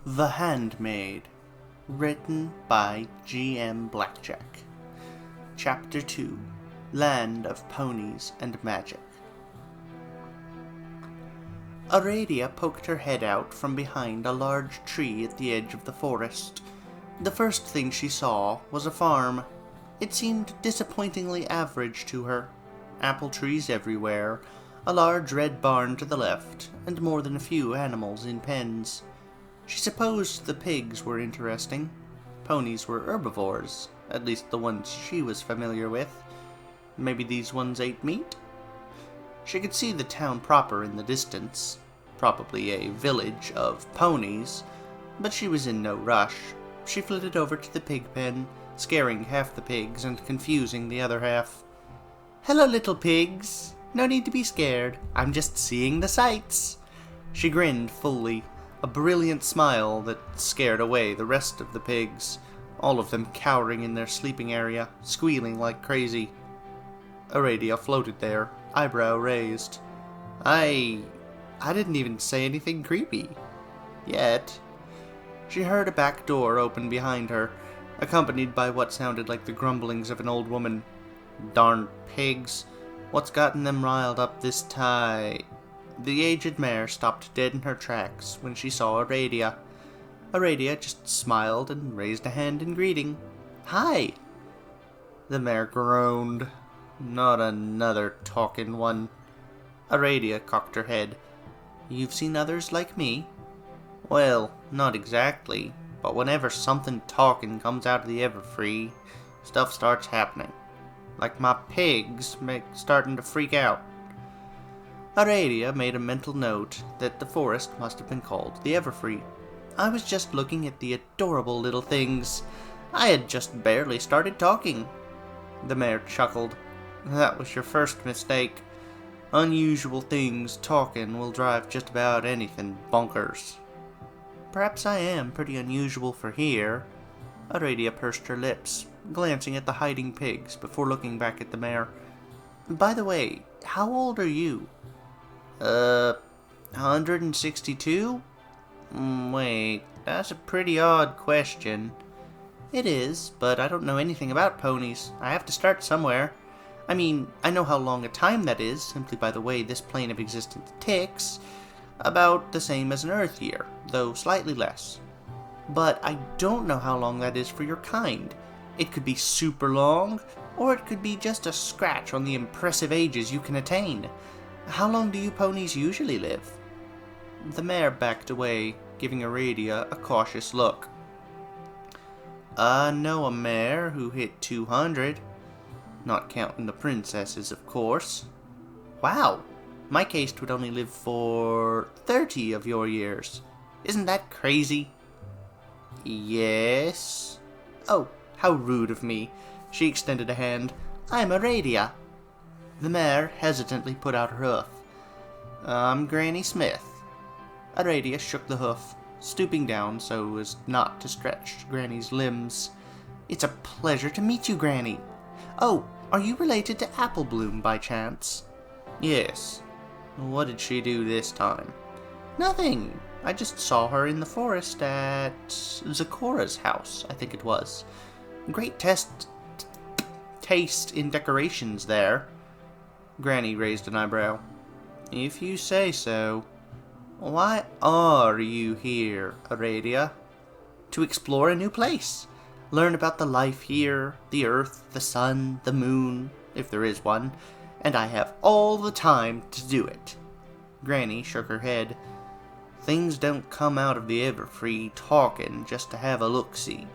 The Handmaid, written by G.M. Blackjack. Chapter 2, Land of Ponies and Magic. Aradia poked her head out from behind a large tree at the edge of the forest. The first thing she saw was a farm. It seemed disappointingly average to her. Apple trees everywhere, a large red barn to the left, and more than a few animals in pens. She supposed the pigs were interesting. Ponies were herbivores, at least the ones she was familiar with. Maybe these ones ate meat? She could see the town proper in the distance, probably a village of ponies, but she was in no rush. She flitted over to the pig pen, scaring half the pigs and confusing the other half. "Hello, little pigs. No need to be scared. I'm just seeing the sights." She grinned fully, a brilliant smile that scared away the rest of the pigs, all of them cowering in their sleeping area, squealing like crazy. Aradia floated there, eyebrow raised. I didn't even say anything creepy. Yet. She heard a back door open behind her, accompanied by what sounded like the grumblings of an old woman. "Darn pigs. What's gotten them riled up this time?" The aged mare stopped dead in her tracks when she saw Aradia. Aradia just smiled and raised a hand in greeting. "Hi!" The mare groaned. "Not another talking one." Aradia cocked her head. "You've seen others like me?" "Well, not exactly, but whenever something talking comes out of the Everfree, stuff starts happening. Like my pigs starting to freak out." Aradia made a mental note that the forest must have been called the Everfree. "I was just looking at the adorable little things. I had just barely started talking." The mare chuckled. "That was your first mistake. Unusual things talking will drive just about anything bonkers." "Perhaps I am pretty unusual for here." Aradia pursed her lips, glancing at the hiding pigs before looking back at the mare. "By the way, how old are you?" 162? Wait, that's a pretty odd question." "It is, but I don't know anything about ponies. I have to start somewhere. I mean, I know how long a time that is, simply by the way this plane of existence ticks. About the same as an Earth year, though slightly less. But I don't know how long that is for your kind. It could be super long, or it could be just a scratch on the impressive ages you can attain. How long do you ponies usually live?" The mare backed away, giving Aradia a cautious look. "I know a mare who hit 200. Not counting the princesses, of course." "Wow! My caste would only live for 30 of your years. Isn't that crazy?" "Yes." "Oh, how rude of me." She extended a hand. "I'm Aradia." The mare hesitantly put out her hoof. "I'm Granny Smith." Aradia shook the hoof, stooping down so as not to stretch Granny's limbs. "It's a pleasure to meet you, Granny. Oh, are you related to Apple Bloom by chance?" "Yes. What did she do this time?" "Nothing. I just saw her in the forest at Zakora's house, I think it was. Great taste in decorations there." Granny raised an eyebrow. "If you say so. Why are you here, Aradia?" "To explore a new place. Learn about the life here, the earth, the sun, the moon, if there is one, and I have all the time to do it." Granny shook her head. "Things don't come out of the Everfree talking just to have a look-see."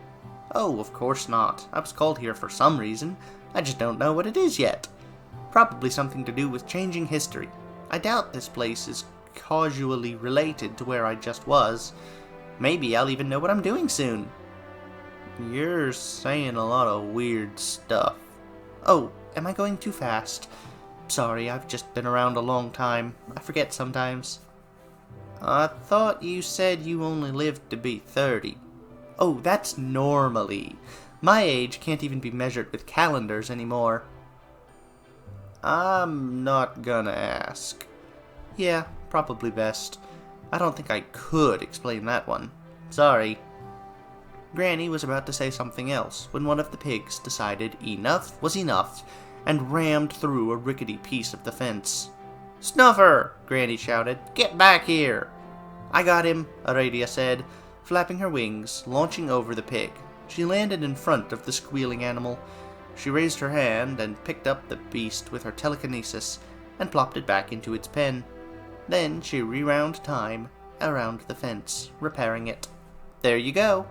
"Oh, of course not. I was called here for some reason. I just don't know what it is yet. Probably something to do with changing history. I doubt this place is causally related to where I just was. Maybe I'll even know what I'm doing soon." "You're saying a lot of weird stuff." "Oh, am I going too fast? Sorry, I've just been around a long time. I forget sometimes." "I thought you said you only lived to be 30. "Oh, that's normally. My age can't even be measured with calendars anymore." "I'm not gonna ask." "Yeah, probably best. I don't think I could explain that one." Sorry. Granny was about to say something else when one of the pigs decided enough was enough and rammed through a rickety piece of the fence. "Snuffer!" Granny shouted. "Get back here!" "I got him," Aradia said, flapping her wings, launching over the pig. She landed in front of the squealing animal. She raised her hand and picked up the beast with her telekinesis and plopped it back into its pen. Then she rewound time around the fence, repairing it. "There you go."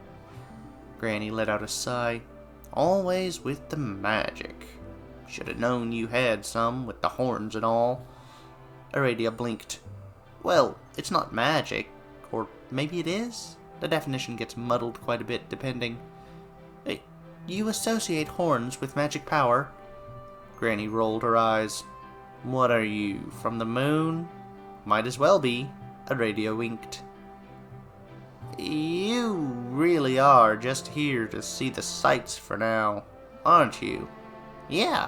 Granny let out a sigh. "Always with the magic. Should have known you had some, with the horns and all." Aradia blinked. "Well, it's not magic. Or maybe it is? The definition gets muddled quite a bit, depending. You associate horns with magic power?" Granny rolled her eyes. "What are you, from the moon?" "Might as well be." Aradia winked. "You really are just here to see the sights for now, aren't you?" "Yeah."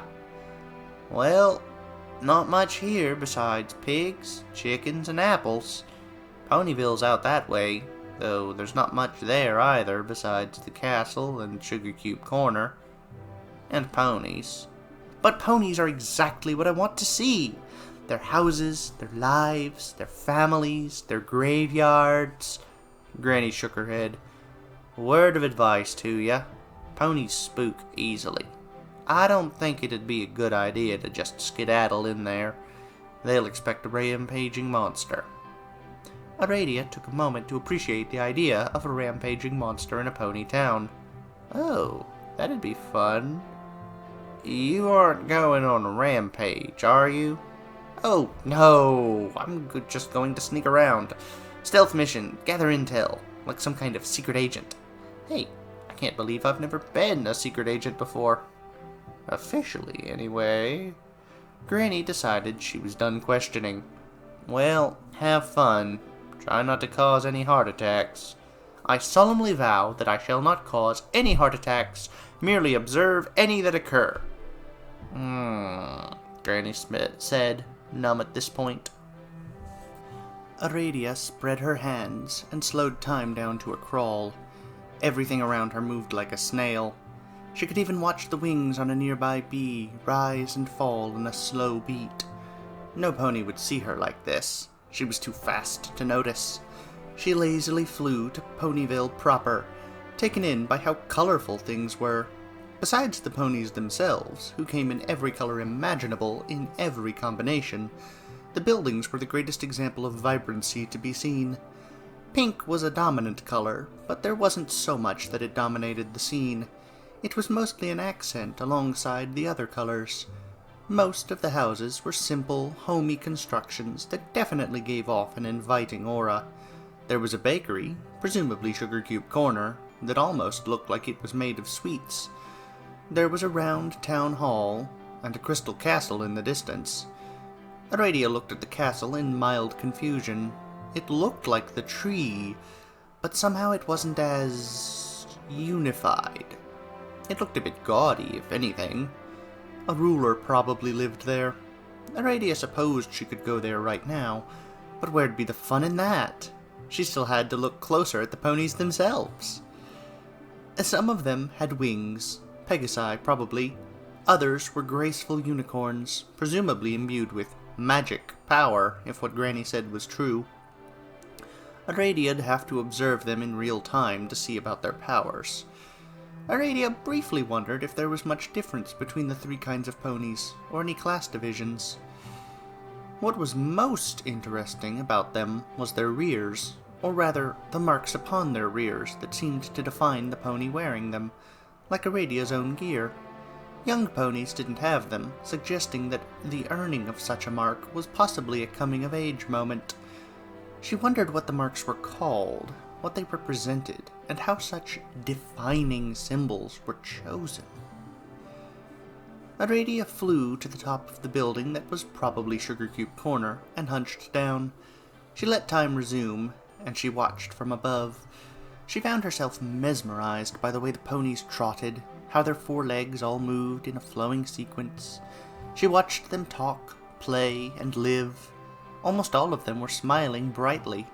"Well, not much here besides pigs, chickens, and apples. Ponyville's out that way, though there's not much there either besides the castle and Sugar Cube Corner. And ponies. But ponies are exactly what I want to see. Their houses, their lives, their families, their graveyards." Granny shook her head. "Word of advice to ya. Ponies spook easily. I don't think it'd be a good idea to just skedaddle in there. They'll expect a rampaging monster." Aradia took a moment to appreciate the idea of a rampaging monster in a pony town. "Oh, that'd be fun. You aren't going on a rampage, are you?" "Oh, no. I'm just going to sneak around. Stealth mission, gather intel, like some kind of secret agent. Hey, I can't believe I've never been a secret agent before. Officially, anyway." Granny decided she was done questioning. "Well, have fun. Try not to cause any heart attacks." "I solemnly vow that I shall not cause any heart attacks, merely observe any that occur." Granny Smith said, numb at this point. Aradia spread her hands and slowed time down to a crawl. Everything around her moved like a snail. She could even watch the wings on a nearby bee rise and fall in a slow beat. No pony would see her like this. She was too fast to notice. She lazily flew to Ponyville proper, taken in by how colorful things were. Besides the ponies themselves, who came in every color imaginable in every combination, the buildings were the greatest example of vibrancy to be seen. Pink was a dominant color, but there wasn't so much that it dominated the scene. It was mostly an accent alongside the other colors. Most of the houses were simple, homey constructions that definitely gave off an inviting aura. There was a bakery, presumably Sugar Cube Corner, that almost looked like it was made of sweets. There was a round town hall, and a crystal castle in the distance. Aradia looked at the castle in mild confusion. It looked like the tree, but somehow it wasn't as unified. It looked a bit gaudy, if anything. A ruler probably lived there. Aradia supposed she could go there right now, but where'd be the fun in that? She still had to look closer at the ponies themselves. Some of them had wings, Pegasi probably. Others were graceful unicorns, presumably imbued with magic power, if what Granny said was true. Aradia'd have to observe them in real time to see about their powers. Aradia briefly wondered if there was much difference between the three kinds of ponies, or any class divisions. What was most interesting about them was their rears, or rather, the marks upon their rears that seemed to define the pony wearing them, like Aradia's own gear. Young ponies didn't have them, suggesting that the earning of such a mark was possibly a coming-of-age moment. She wondered what the marks were called, what they represented, and how such defining symbols were chosen. Aradia flew to the top of the building that was probably Sugar Cube Corner and hunched down. She let time resume, and she watched from above. She found herself mesmerized by the way the ponies trotted, how their forelegs all moved in a flowing sequence. She watched them talk, play, and live. Almost all of them were smiling brightly.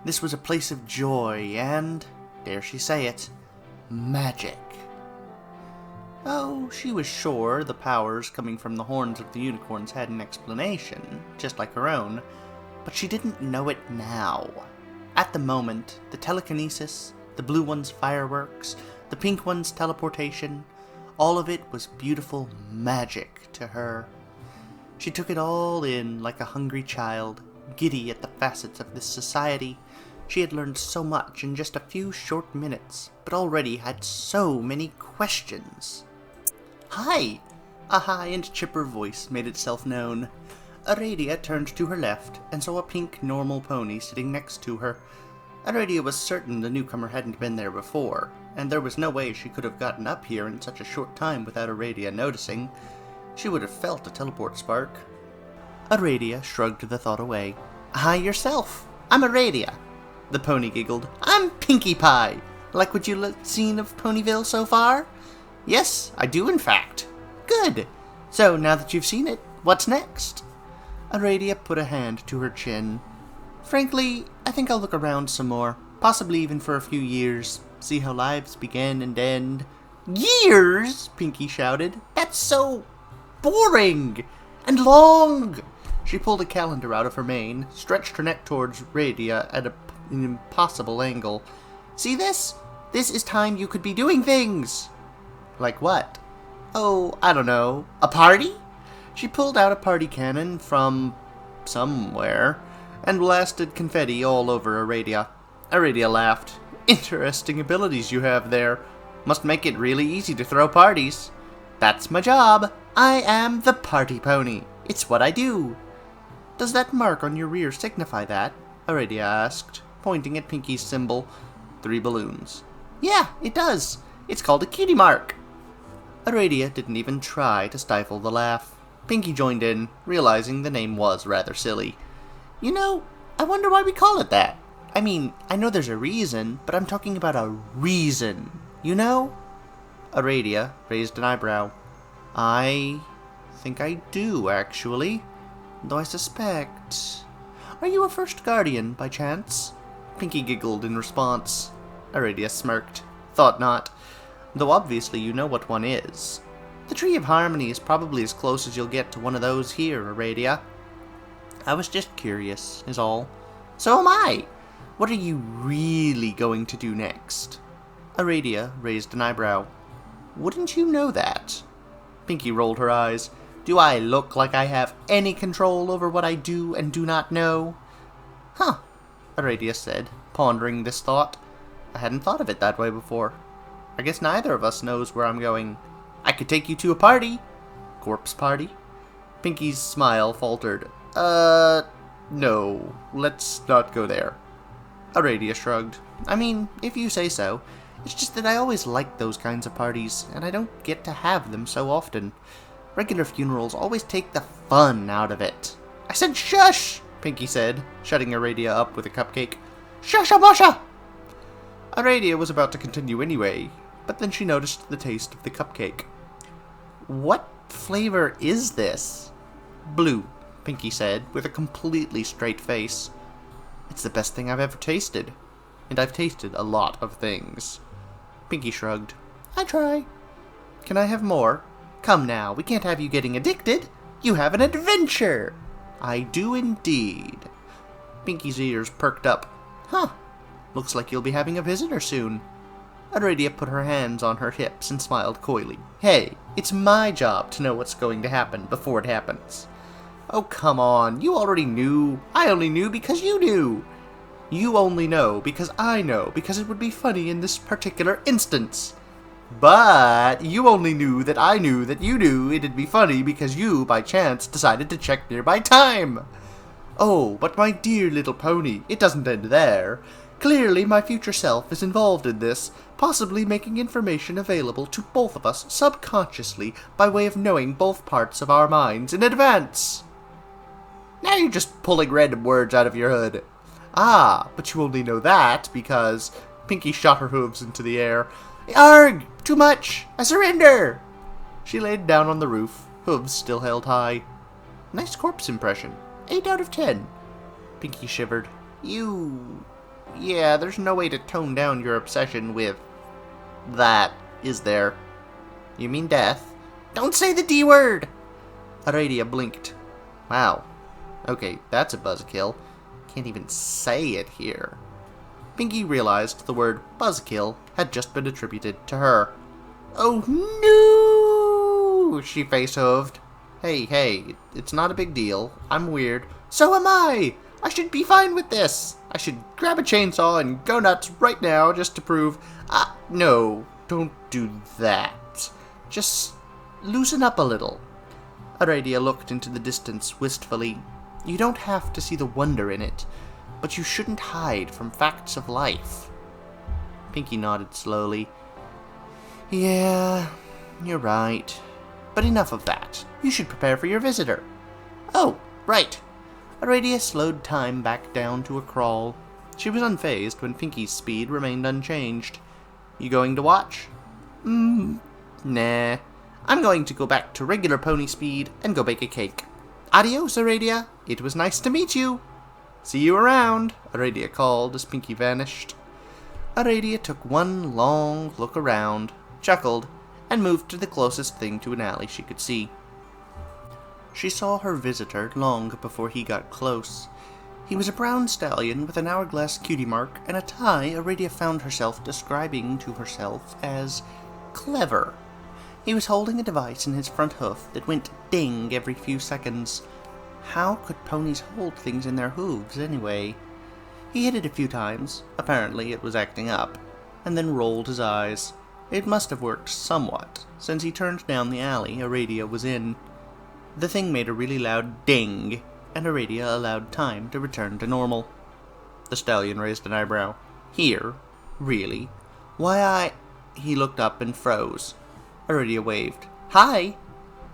This was a place of joy and, dare she say it, magic. Oh, she was sure the powers coming from the horns of the unicorns had an explanation, just like her own, but she didn't know it now. At the moment, the telekinesis, the blue one's fireworks, the pink one's teleportation, all of it was beautiful magic to her. She took it all in like a hungry child, giddy at the facets of this society. She had learned so much in just a few short minutes, but already had so many questions. "Hi!" A high and chipper voice made itself known. Aradia turned to her left and saw a pink normal pony sitting next to her. Aradia was certain the newcomer hadn't been there before, and there was no way she could have gotten up here in such a short time without Aradia noticing. She would have felt a teleport spark. Aradia shrugged the thought away. "Hi yourself. I'm Aradia." The pony giggled. "I'm Pinkie Pie. Like what you've seen of Ponyville so far?" "Yes, I do in fact." "Good. So now that you've seen it, what's next?" Aradia put a hand to her chin. "Frankly, I think I'll look around some more, possibly even for a few years, see how lives begin and end." "Years?" Pinkie shouted. "That's so boring and long." She pulled a calendar out of her mane, stretched her neck towards Aradia at an impossible angle. "See this? This is time you could be doing things." "Like what?" "Oh, I don't know. A party?" She pulled out a party cannon from somewhere and blasted confetti all over Aradia. Aradia laughed. "Interesting abilities you have there. Must make it really easy to throw parties." "That's my job. I am the party pony. It's what I do." "Does that mark on your rear signify that?" Aradia asked, pointing at Pinkie's symbol. 3 balloons. "Yeah, it does. It's called a cutie mark." Aradia didn't even try to stifle the laugh. Pinkie joined in, realizing the name was rather silly. "You know, I wonder why we call it that. I mean, I know there's a reason, but I'm talking about a reason, you know?" Aradia raised an eyebrow. "I think I do, actually. Though I suspect... Are you a first guardian, by chance?" Pinkie giggled in response. Aradia smirked. "Thought not. Though obviously you know what one is. The Tree of Harmony is probably as close as you'll get to one of those here, Aradia." "I was just curious, is all." "So am I. What are you really going to do next?" Aradia raised an eyebrow. "Wouldn't you know that?" Pinkie rolled her eyes. "Do I look like I have any control over what I do and do not know?" "Huh," Aradia said, pondering this thought. "I hadn't thought of it that way before. I guess neither of us knows where I'm going. I could take you to a party." "Corpse party?" Pinkie's smile faltered. No, let's not go there." Aradia shrugged. "I mean, if you say so. It's just that I always liked those kinds of parties, and I don't get to have them so often. Regular funerals always take the fun out of it." "I said shush!" Pinkie said, shutting Aradia up with a cupcake. "Shusha-musha!" Aradia was about to continue anyway, but then she noticed the taste of the cupcake. "What flavor is this?" "Blue," Pinkie said, with a completely straight face. "It's the best thing I've ever tasted. And I've tasted a lot of things." Pinkie shrugged. "I try." "Can I have more?" "Come now, we can't have you getting addicted. You have an adventure." "I do indeed." Pinkie's ears perked up. "Huh. Looks like you'll be having a visitor soon." Aradia put her hands on her hips and smiled coyly. "Hey, it's my job to know what's going to happen before it happens." "Oh, come on. You already knew. I only knew because you knew." "You only know because I know, because it would be funny in this particular instance." "But you only knew that I knew that you knew it'd be funny because you, by chance, decided to check nearby time." "Oh, but my dear little pony, it doesn't end there. Clearly, my future self is involved in this, possibly making information available to both of us subconsciously by way of knowing both parts of our minds in advance." "Now you're just pulling random words out of your hood." "Ah, but you only know that because..." Pinkie shot her hooves into the air. "Arg! Too much! I surrender!" She laid down on the roof, hooves still held high. "Nice corpse impression. 8 out of 10. Pinkie shivered. "You... Yeah, there's no way to tone down your obsession with that, is there? You mean death? Don't say the D word! Aradia blinked. Wow. Okay, that's a buzzkill. Can't even say it here. Pinky realized the word buzzkill had just been attributed to her. Oh no! She face-hoved. Hey, it's not a big deal. I'm weird. So am I! I should be fine with this! I should grab a chainsaw and go nuts right now just to prove... no, don't do that. Just loosen up a little. Aradia looked into the distance wistfully. You don't have to see the wonder in it, but you shouldn't hide from facts of life. Pinky nodded slowly. Yeah, you're right. But enough of that. You should prepare for your visitor. Oh, right. Aradia slowed time back down to a crawl. She was unfazed when Pinky's speed remained unchanged. You going to watch? Nah. I'm going to go back to regular pony speed and go bake a cake. Adios, Aradia. It was nice to meet you. See you around, Aradia called as Pinky vanished. Aradia took one long look around, chuckled, and moved to the closest thing to an alley she could see. She saw her visitor long before he got close. He was a brown stallion with an hourglass cutie mark and a tie Aradia found herself describing to herself as clever. He was holding a device in his front hoof that went ding every few seconds. How could ponies hold things in their hooves, anyway? He hit it a few times, apparently it was acting up, and then rolled his eyes. It must have worked somewhat, since he turned down the alley Aradia was in. The thing made a really loud ding, and Aradia allowed time to return to normal. The stallion raised an eyebrow. Here? Really? Why, He looked up and froze. Aradia waved. Hi!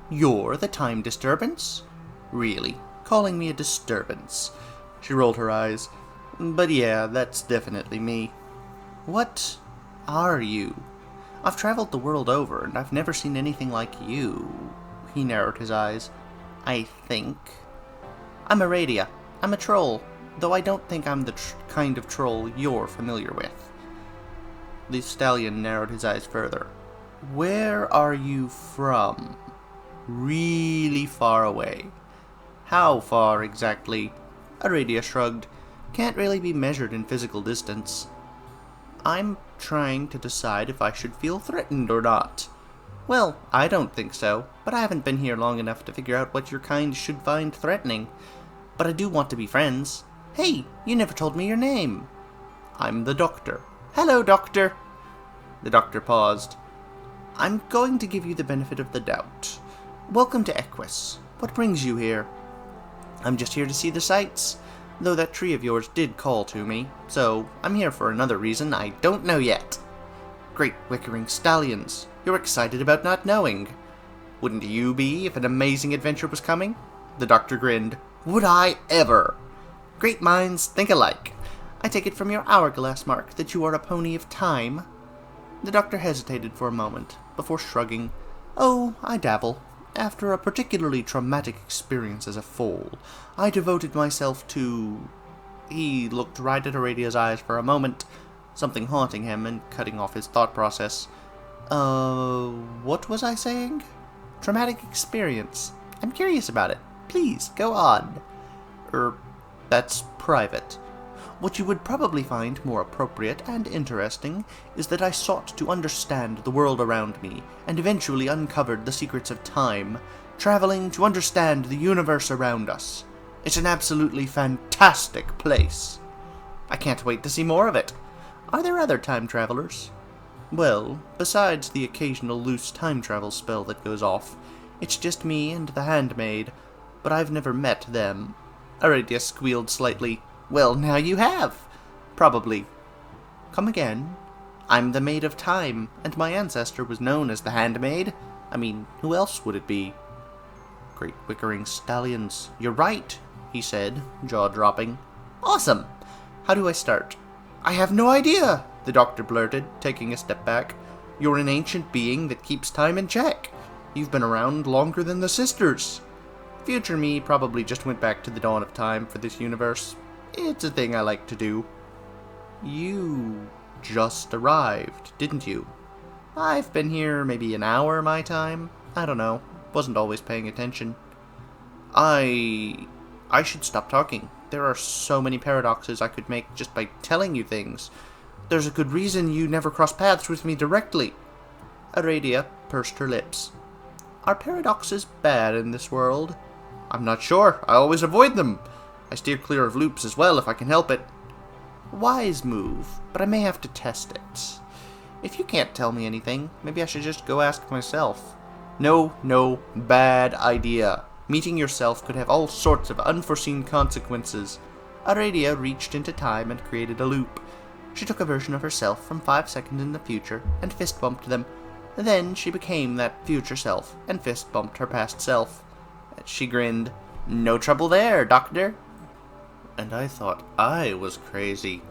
You're the time disturbance? Really? Calling me a disturbance? She rolled her eyes. But yeah, that's definitely me. What are you? I've traveled the world over, and I've never seen anything like you. He narrowed his eyes. I think. I'm Aradia. I'm a troll, though I don't think I'm the kind of troll you're familiar with. The stallion narrowed his eyes further. Where are you from? Really far away. How far exactly? Aradia shrugged. Can't really be measured in physical distance. I'm trying to decide if I should feel threatened or not. Well, I don't think so, but I haven't been here long enough to figure out what your kind should find threatening. But I do want to be friends. Hey, you never told me your name. I'm the Doctor. Hello, Doctor. The Doctor paused. I'm going to give you the benefit of the doubt. Welcome to Equus. What brings you here? I'm just here to see the sights, though that tree of yours did call to me, so I'm here for another reason I don't know yet. Great Wickering Stallions, you're excited about not knowing. Wouldn't you be if an amazing adventure was coming? The Doctor grinned. Would I ever? Great minds think alike. I take it from your hourglass mark that you are a pony of time. The Doctor hesitated for a moment, before shrugging. Oh, I dabble. After a particularly traumatic experience as a foal, I devoted myself to... He looked right at Aradia's eyes for a moment, something haunting him and cutting off his thought process. What was I saying? Traumatic experience. I'm curious about it. Please, go on. That's private. What you would probably find more appropriate and interesting is that I sought to understand the world around me, and eventually uncovered the secrets of time, traveling to understand the universe around us. It's an absolutely fantastic place. I can't wait to see more of it. Are there other time travelers? Well, besides the occasional loose time travel spell that goes off, it's just me and the Handmaid, but I've never met them. Aradia squealed slightly. Well, now you have. Probably. Come again? I'm the Maid of Time, and my ancestor was known as the Handmaid. I mean, who else would it be? Great Wickering Stallions. You're right, he said, jaw-dropping. Awesome. How do I start? I have no idea, the Doctor blurted, taking a step back. You're an ancient being that keeps time in check. You've been around longer than the sisters. Future me probably just went back to the dawn of time for this universe. It's a thing I like to do. You just arrived, didn't you? I've been here maybe an hour my time. I don't know. Wasn't always paying attention. I should stop talking. There are so many paradoxes I could make just by telling you things. There's a good reason you never cross paths with me directly. Aradia pursed her lips. Are paradoxes bad in this world? I'm not sure. I always avoid them. I steer clear of loops as well if I can help it. Wise move, but I may have to test it. If you can't tell me anything, maybe I should just go ask myself. No, bad idea. Meeting yourself could have all sorts of unforeseen consequences. Aradia reached into time and created a loop. She took a version of herself from 5 seconds in the future and fist-bumped them. Then she became that future self and fist-bumped her past self. She grinned. No trouble there, Doctor. And I thought I was crazy.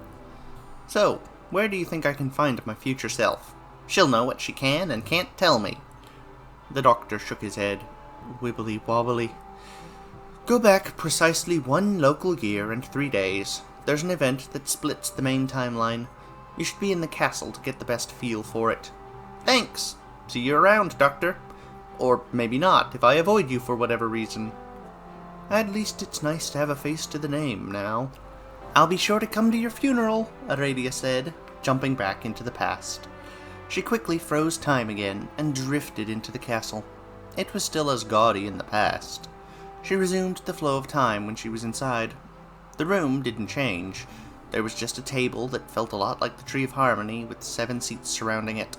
So, where do you think I can find my future self? She'll know what she can and can't tell me. The Doctor shook his head. Wibbly wobbly. Go back precisely 1 local year and 3 days. There's an event that splits the main timeline. You should be in the castle to get the best feel for it. Thanks! See you around, Doctor. Or maybe not, if I avoid you for whatever reason. At least it's nice to have a face to the name now. I'll be sure to come to your funeral, Aradia said, jumping back into the past. She quickly froze time again and drifted into the castle. It was still as gaudy in the past. She resumed the flow of time when she was inside. The room didn't change. There was just a table that felt a lot like the Tree of Harmony with 7 seats surrounding it.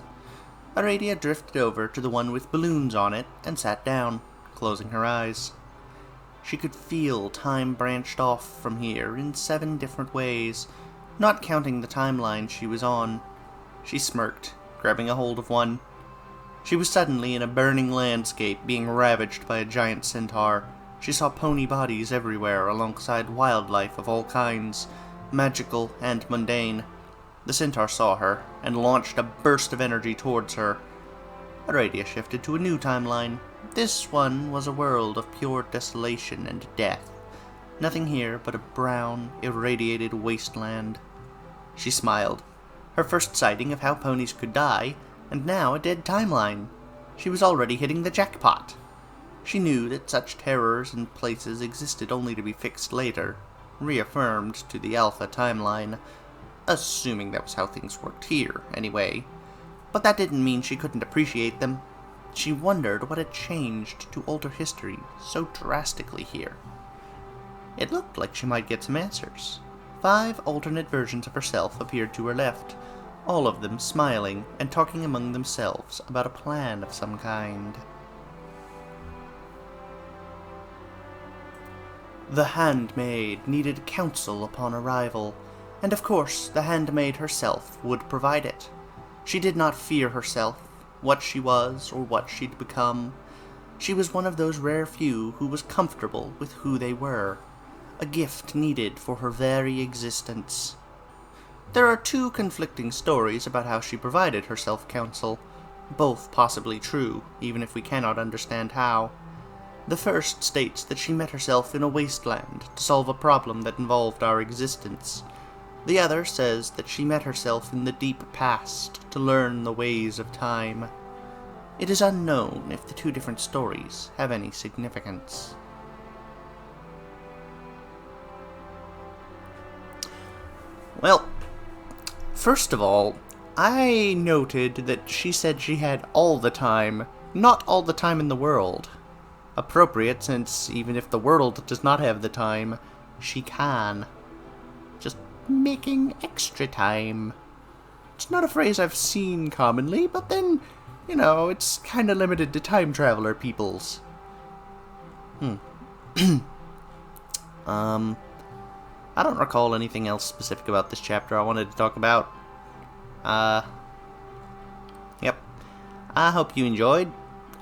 Aradia drifted over to the one with balloons on it and sat down, closing her eyes. She could feel time branched off from here in 7 different ways, not counting the timeline she was on. She smirked, grabbing a hold of one. She was suddenly in a burning landscape being ravaged by a giant centaur. She saw pony bodies everywhere alongside wildlife of all kinds, magical and mundane. The centaur saw her and launched a burst of energy towards her. Aradia shifted to a new timeline. This one was a world of pure desolation and death. Nothing here but a brown, irradiated wasteland. She smiled. Her first sighting of how ponies could die, and now a dead timeline. She was already hitting the jackpot. She knew that such terrors and places existed only to be fixed later, reaffirmed to the Alpha timeline, assuming that was how things worked here, anyway. But that didn't mean she couldn't appreciate them. She wondered what had changed to alter history so drastically here. It looked like she might get some answers. 5 alternate versions of herself appeared to her left, all of them smiling and talking among themselves about a plan of some kind. The Handmaid needed counsel upon arrival, and of course the Handmaid herself would provide it. She did not fear herself, what she was or what she'd become. She was one of those rare few who was comfortable with who they were, a gift needed for her very existence. There are 2 conflicting stories about how she provided herself counsel, both possibly true, even if we cannot understand how. The first states that she met herself in a wasteland to solve a problem that involved our existence. The other says that she met herself in the deep past to learn the ways of time. It is unknown if the 2 different stories have any significance. Well, first of all, I noted that she said she had all the time, not all the time in the world. Appropriate, since even if the world does not have the time, she can. Just making extra time. It's not a phrase I've seen commonly, but then, it's kinda limited to time traveler peoples. I don't recall anything else specific about this chapter I wanted to talk about. Yep. I hope you enjoyed.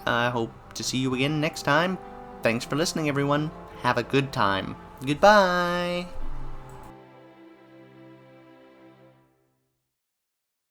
I hope to see you again next time. Thanks for listening, everyone. Have a good time. Goodbye!